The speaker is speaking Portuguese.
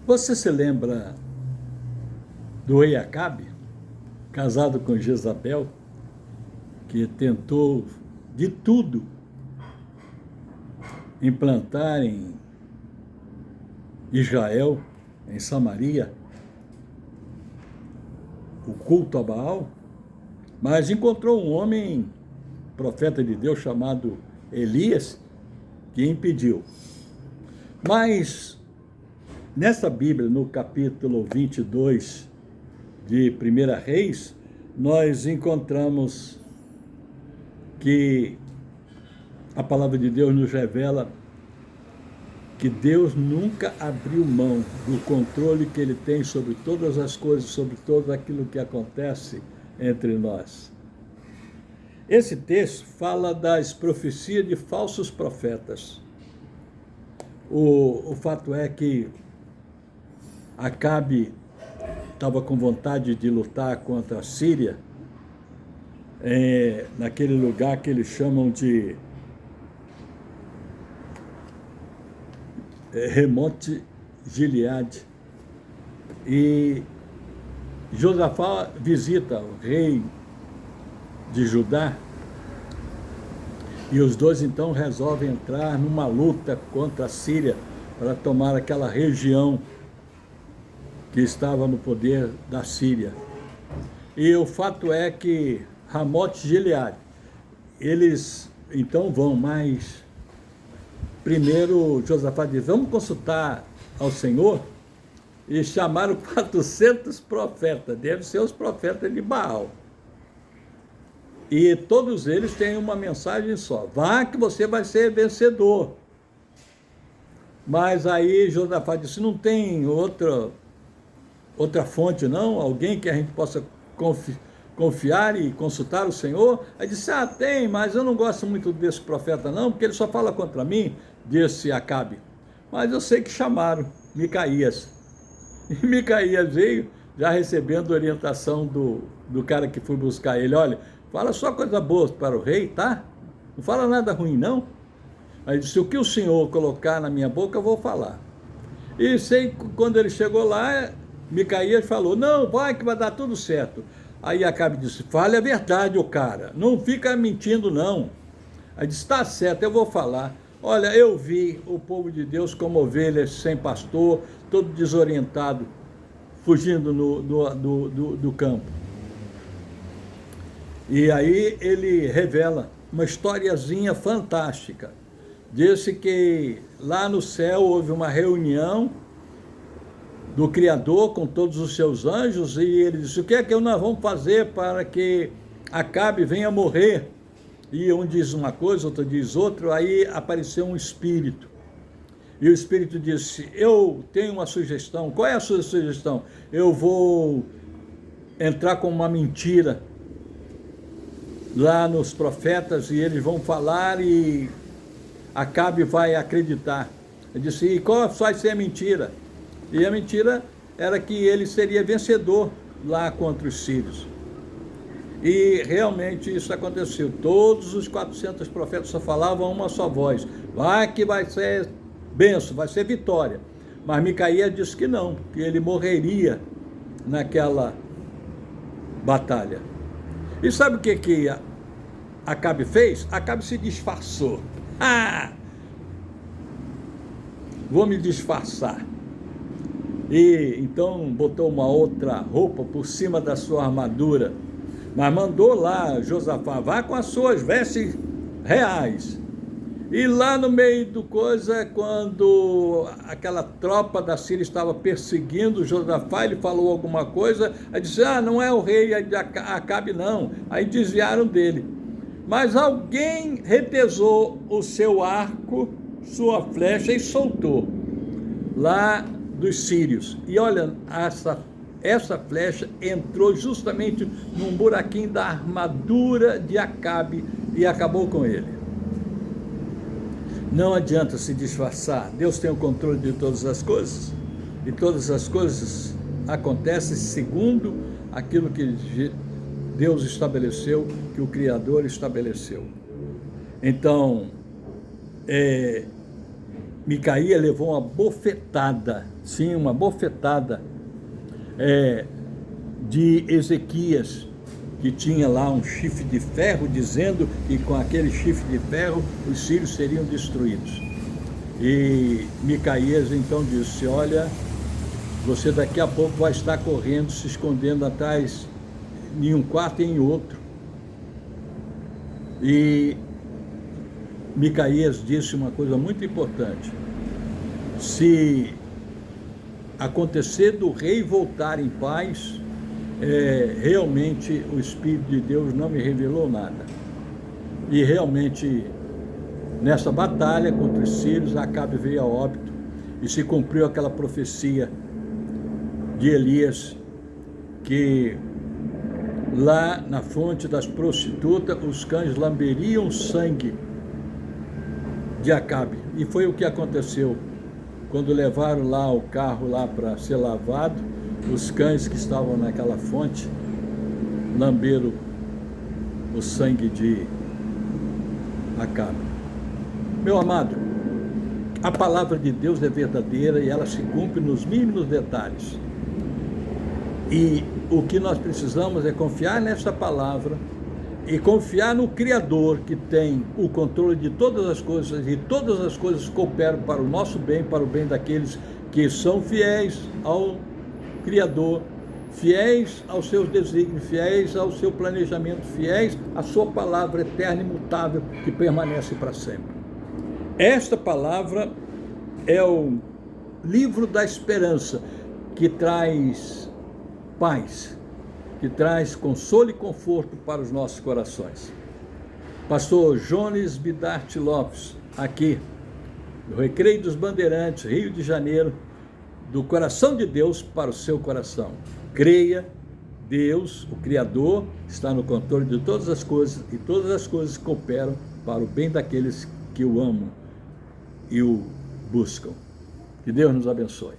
Você se lembra do rei Acabe, casado com Jezabel, que tentou de tudo implantar em Israel, em Samaria, o culto a Baal, mas encontrou um homem, profeta de Deus, chamado Elias, que impediu. Mas nessa Bíblia, no capítulo 22 de 1 Reis, nós encontramos que a palavra de Deus nos revela que Deus nunca abriu mão do controle que Ele tem sobre todas as coisas, sobre tudo aquilo que acontece entre nós. Esse texto fala das profecias de falsos profetas. O fato é que Acabe estava com vontade de lutar contra a Síria, naquele lugar que eles chamam de Ramote Gileade. E Josafá visita o rei de Judá, e os dois então resolvem entrar numa luta contra a Síria para tomar aquela região que estava no poder da Síria. E o fato é que Ramote Gileade, eles então vão, mas primeiro Josafá diz, vamos consultar ao Senhor, e chamaram 400 profetas, devem ser os profetas de Baal. E todos eles têm uma mensagem só, vá que você vai ser vencedor. Mas aí Josafá disse, não tem outra fonte não? Alguém que a gente possa confiar e consultar o Senhor? Aí disse, tem, mas eu não gosto muito desse profeta não, porque ele só fala contra mim, disse Acabe. Mas eu sei que chamaram Micaías. E Micaías veio, já recebendo orientação do cara que foi buscar ele, olha, fala só coisa boa para o rei, tá? Não fala nada ruim não. Aí disse, o que o Senhor colocar na minha boca, eu vou falar. E sei que quando ele chegou lá, Micaías falou, não, vai que vai dar tudo certo. Aí Acabe disse, fale a verdade, o cara, não fica mentindo não. Aí disse, tá certo, eu vou falar. Olha, eu vi o povo de Deus como ovelhas sem pastor, todo desorientado, fugindo do campo. E aí ele revela uma historiazinha fantástica. Disse que lá no céu houve uma reunião do Criador com todos os seus anjos, e ele disse, o que é que nós vamos fazer para que Acabe venha morrer? E um diz uma coisa, outro diz outra. Aí apareceu um espírito, e o espírito disse, eu tenho uma sugestão. Qual é a sua sugestão? Eu vou entrar com uma mentira lá nos profetas, e eles vão falar e Acabe vai acreditar. Ele disse, e qual vai ser a mentira? E a mentira era que ele seria vencedor lá contra os sírios. E realmente isso aconteceu. Todos os 400 profetas só falavam uma só voz, vai que vai ser bênção, vai ser vitória. Mas Micaías disse que não, que ele morreria naquela batalha. E sabe o que Acabe fez? Acabe se disfarçou. Vou me disfarçar. E então botou uma outra roupa por cima da sua armadura, mas mandou lá Josafá, vá com as suas vestes reais. E lá no meio do coisa, quando aquela tropa da Síria estava perseguindo Josafá, ele falou alguma coisa, aí disse, não é o rei Acabe não, aí desviaram dele. Mas alguém retesou o seu arco, sua flecha, e soltou lá dos sírios. E olha, essa flecha entrou justamente num buraquinho da armadura de Acabe e acabou com ele. Não adianta se disfarçar. Deus tem o controle de todas as coisas, e todas as coisas acontecem segundo aquilo que Deus estabeleceu, que o Criador estabeleceu. Então, Micaías levou uma bofetada, sim, uma bofetada de Ezequias, que tinha lá um chifre de ferro, dizendo que com aquele chifre de ferro os sírios seriam destruídos. E Micaías então disse: olha, você daqui a pouco vai estar correndo, se escondendo atrás em um quarto e em outro. E Micaías disse uma coisa muito importante: se acontecer do rei voltar em paz, realmente o Espírito de Deus não me revelou nada. E realmente, nessa batalha contra os sírios, Acabe veio a óbito e se cumpriu aquela profecia de Elias, que lá na fonte das prostitutas os cães lamberiam o sangue de Acabe. E foi o que aconteceu. Quando levaram lá o carro lá para ser lavado, os cães que estavam naquela fonte lamberam o sangue de Acabe. Meu amado, a palavra de Deus é verdadeira e ela se cumpre nos mínimos detalhes. E o que nós precisamos é confiar nessa palavra e confiar no Criador, que tem o controle de todas as coisas, e todas as coisas cooperam para o nosso bem, para o bem daqueles que são fiéis ao Criador, fiéis aos seus desígnios, fiéis ao seu planejamento, fiéis à sua palavra eterna e imutável, que permanece para sempre. Esta palavra é o livro da esperança, que traz paz, que traz consolo e conforto para os nossos corações. Pastor Jones Bidarte Lopes, aqui, do Recreio dos Bandeirantes, Rio de Janeiro, do coração de Deus para o seu coração. Creia, Deus, o Criador, está no controle de todas as coisas, e todas as coisas cooperam para o bem daqueles que o amam e o buscam. Que Deus nos abençoe.